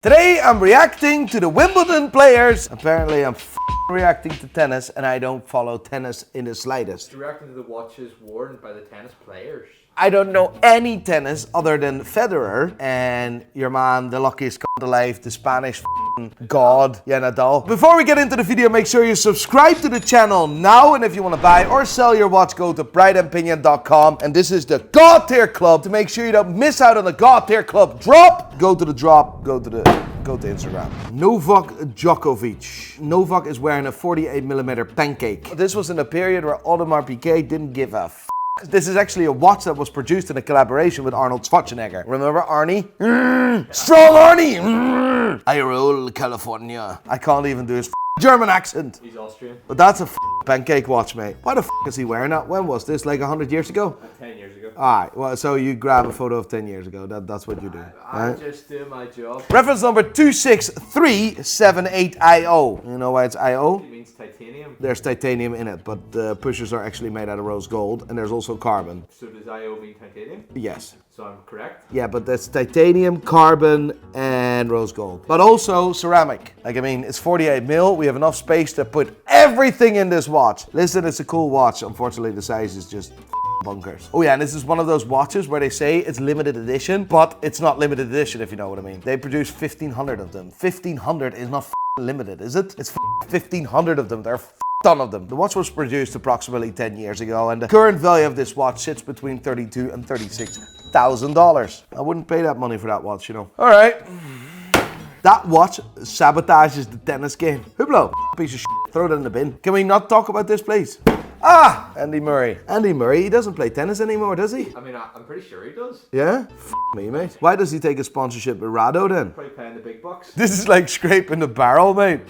Today I'm reacting to the Wimbledon players. Apparently I'm reacting to tennis and I don't follow tennis in the slightest. You're reacting to the watches worn by the tennis players. I don't know any tennis other than Federer and your man, the luckiest alive, the Spanish god, Nadal. Before we get into the video, make sure you subscribe to the channel now, and if you want to buy or sell your watch, go to brideandpinion.com, and this is the God Tier Club. To make sure you don't miss out on the God Tier Club drop, go to Instagram. Novak Djokovic. Novak is wearing a 48mm pancake. This was in a period where Audemars Piguet didn't give a This is actually a watch that was produced in a collaboration with Arnold Schwarzenegger. Remember Arnie? Strong Arnie! I roll California. I can't even do his German accent. He's Austrian. But that's a pancake watch, mate. Why the is he wearing that? When was this? Like 100 years ago? 10 years ago. Alright, well, so you grab a photo of 10 years ago. That's what you do. I just do my job. Reference number 26378IO. You know why it's IO? It means titanium. There's titanium in it, but the pushers are actually made out of rose gold, and there's also carbon. So does IO mean titanium? Yes. So I'm correct? Yeah, but that's titanium, carbon, and rose gold. But also ceramic. Like, I mean, it's 48mm. We have enough space to put everything in this watch. Listen, it's a cool watch. Unfortunately, the size is just bunkers. Oh yeah, and this is one of those watches where they say it's limited edition, but it's not limited edition, if you know what I mean. They produce 1,500 of them. 1,500 is not limited, is it? It's 1,500 of them. There are ton of them. The watch was produced approximately 10 years ago, and the current value of this watch sits between $32,000 and $36,000. I wouldn't pay that money for that watch, you know. All right. That watch sabotages the tennis game. Hublot, piece of shit. Throw it in the bin. Can we not talk about this, please? Ah, Andy Murray. Andy Murray, he doesn't play tennis anymore, does he? I mean, I'm pretty sure he does. Yeah? Me, mate. Why does he take a sponsorship with Rado then? Probably paying the big bucks. This is like scraping the barrel, mate.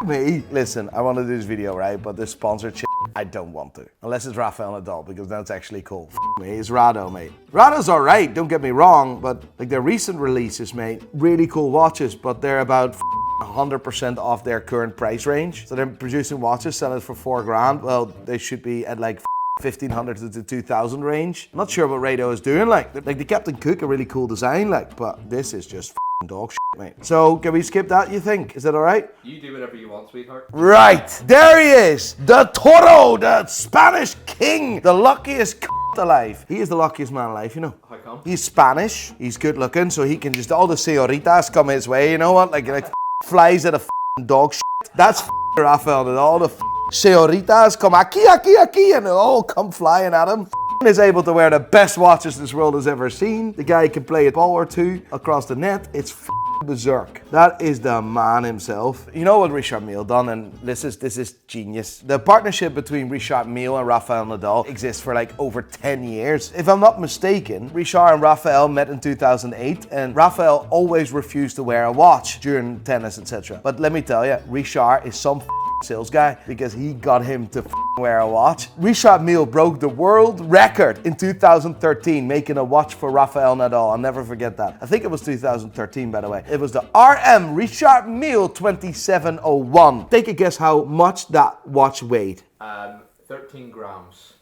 Me. Listen, I want to do this video, right? But this sponsored shit, I don't want to. Unless it's Rafael Nadal, because that's actually cool. Me, it's Rado, mate. Rado's alright, don't get me wrong, but like their recent releases, mate, really cool watches, but they're about 100% off their current price range. So they're producing watches, selling it for $4,000. Well, they should be at like 1,500 to the 2,000 range. I'm not sure what Rado is doing. Like the Captain Cook, a really cool design, like, but this is just dog shit, mate. So can we skip that, you think? Is that all right? You do whatever you want, sweetheart. Right, there he is, the Toro, the Spanish king, the luckiest alive. He is the luckiest man alive, you know. How come? He's Spanish, he's good looking, so he can just, all the señoritas come his way, you know what? Like flies at a dog shit. That's Rafael Nadal. All the señoritas come aquí, and they all come flying at him. Is able to wear the best watches this world has ever seen. The guy can play a ball or two across the net. It's berserk. That is the man himself. You know what Richard Mille done, and this is genius. The partnership between Richard Mille and Rafael Nadal exists for like over 10 years. If I'm not mistaken, Richard and Rafael met in 2008, and Rafael always refused to wear a watch during tennis, etc. But let me tell you, Richard is some sales guy, because he got him to wear a watch. Richard Mille broke the world record in 2013 making a watch for Rafael Nadal. I'll never forget that. I think it was 2013, by the way. It was the RM Richard Mille 2701. Take a guess how much that watch weighed. 13 grams.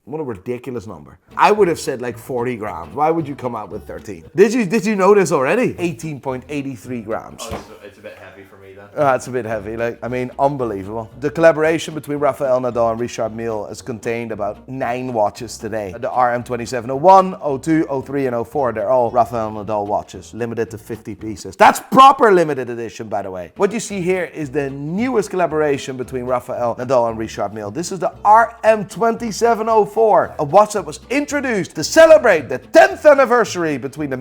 What a ridiculous number. I would have said like 40 grams. Why would you come out with 13? Did you know this already? 18.83 grams. Oh, it's a bit heavy for me then. It's a bit heavy, like, I mean, unbelievable. The collaboration between Rafael Nadal and Richard Mille has contained about 9 watches today. The RM 2701, 02, 03, and 04, they're all Rafael Nadal watches, limited to 50 pieces. That's proper limited edition, by the way. What you see here is the newest collaboration between Rafael Nadal and Richard Mille. This is the RM 2704. A watch that was introduced to celebrate the 10th anniversary between the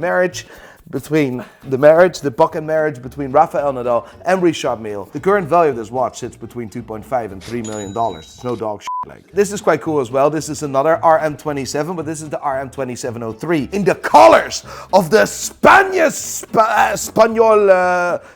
buck and marriage between Rafael Nadal and Richard Mille. The current value of this watch sits between $2.5 and $3 million. It's no dog shit. Like, this is quite cool as well. This is another RM27, but this is the RM2703 in the colors of the Español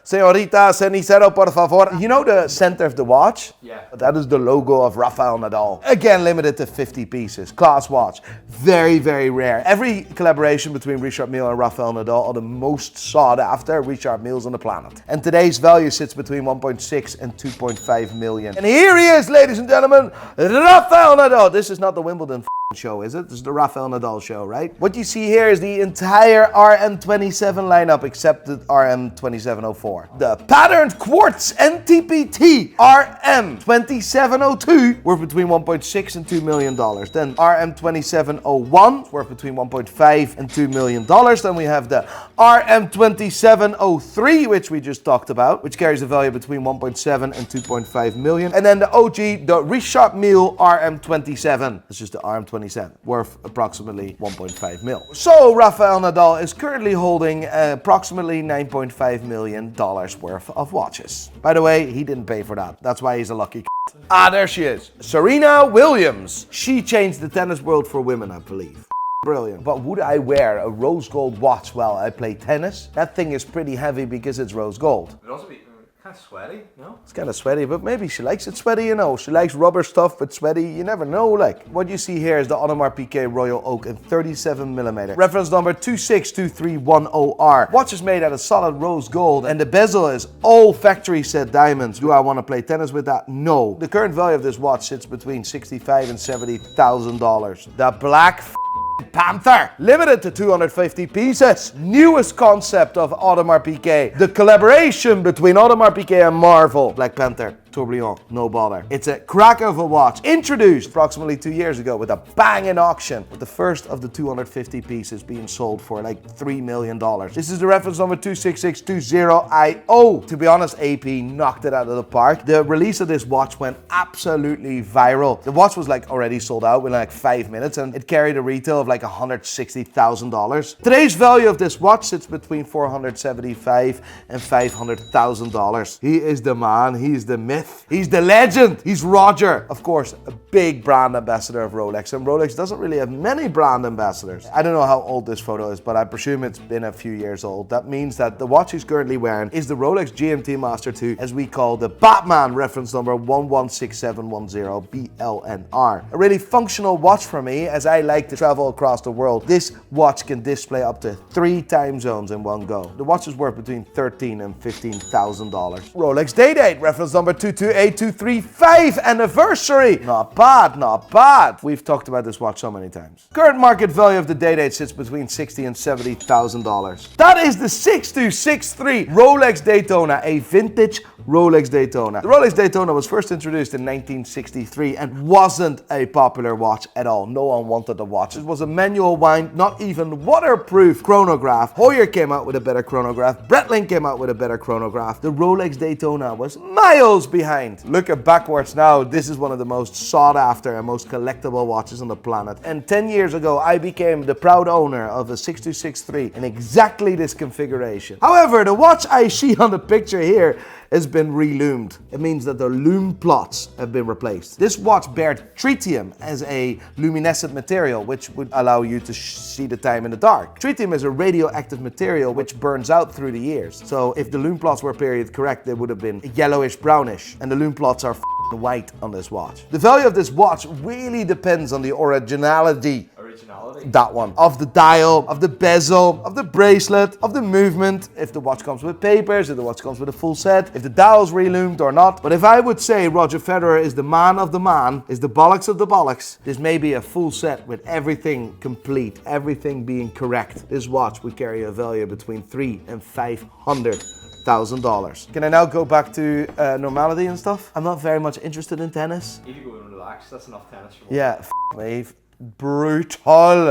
señorita cenicero por favor. You know the center of the watch? Yeah. That is the logo of Rafael Nadal. Again, limited to 50 pieces. Class watch. Very, very rare. Every collaboration between Richard Mille and Rafael Nadal are the most sought after Richard Milles on the planet. And today's value sits between 1.6 and 2.5 million. And here he is, ladies and gentlemen, Rafael Nadal. This is not the Wimbledon show, is it? This is the Rafael Nadal show, right? What you see here is the entire RM27 lineup except the RM2704. The patterned quartz NTPT RM2702 worth between $1.6 and $2 million. Then RM2701 worth between $1.5 and $2 million. Then we have the RM2703, which we just talked about, which carries a value between 1.7 and 2.5 million. And then the OG, the Richard Mille RM27. It's just the RM27, worth approximately 1.5 mil. So Rafael Nadal is currently holding approximately $9.5 million worth of watches. By the way, he didn't pay for that. That's why he's a lucky Ah, there she is. Serena Williams. She changed the tennis world for women, I believe. Brilliant. But would I wear a rose gold watch while I play tennis? That thing is pretty heavy because it's rose gold. It'd also be kind of sweaty, no? It's kind of sweaty, but maybe she likes it sweaty, you know. She likes rubber stuff, but sweaty, you never know, like. What you see here is the Audemars Piguet Royal Oak in 37mm. Reference number 262310R. Watch is made out of solid rose gold, and the bezel is all factory set diamonds. Do I want to play tennis with that? No. The current value of this watch sits between $65,000 and $70,000. The Black Panther, limited to 250 pieces. Newest concept of Audemars Piguet. The collaboration between Audemars Piguet and Marvel. Black Panther, tourbillon, no bother. It's a crack of a watch, introduced approximately 2 years ago with a banging auction, with the first of the 250 pieces being sold for like $3 million. This is the reference number 26620IO. To be honest, AP knocked it out of the park. The release of this watch went absolutely viral. The watch was like already sold out within like 5 minutes, and it carried a retail of like $160,000. Today's value of this watch sits between $475,000 and $500,000. He is the man, he's the myth, he's the legend, he's Roger. Of course, a big brand ambassador of Rolex, and Rolex doesn't really have many brand ambassadors. I don't know how old this photo is, but I presume it's been a few years old. That means that the watch he's currently wearing is the Rolex Gmt Master 2, as we call the Batman, reference number 116710 BLNR. A really functional watch for me, as I like to travel across the world. This watch can display up to 3 time zones in one go. The watch is worth between $13,000 and $15,000. Rolex Day-Date, reference number 228235, anniversary. Not bad, not bad. We've talked about this watch so many times. Current market value of the Day-Date sits between $60,000 and $70,000. That is the 6263 Rolex Daytona, a vintage Rolex Daytona. The Rolex Daytona was first introduced in 1963 and wasn't a popular watch at all. No one wanted the watch. It was a manual wind, not even waterproof chronograph. Hoyer came out with a better chronograph. Breitling came out with a better chronograph. The Rolex Daytona was miles behind. Looking backwards now, this is one of the most sought after and most collectible watches on the planet. And 10 years ago, I became the proud owner of a 6263 in exactly this configuration. However, the watch I see on the picture here has been reloomed. It means that the lume plots have been replaced. This watch bears tritium as a luminescent material, which would allow you to see the time in the dark. Tritium is a radioactive material which burns out through the years. So if the lume plots were period correct, they would have been yellowish brownish, and the lume plots are white on this watch. The value of this watch really depends on the originality. That one. Of the dial, of the bezel, of the bracelet, of the movement, if the watch comes with papers, if the watch comes with a full set, if the dial's reloomed or not. But if I would say Roger Federer is the man of the man, is the bollocks of the bollocks, this may be a full set with everything complete, everything being correct. This watch would carry a value between $300,000 and $500,000. Can I now go back to normality and stuff? I'm not very much interested in tennis. If you go and relax, that's enough tennis for me. Yeah, me. Brutal.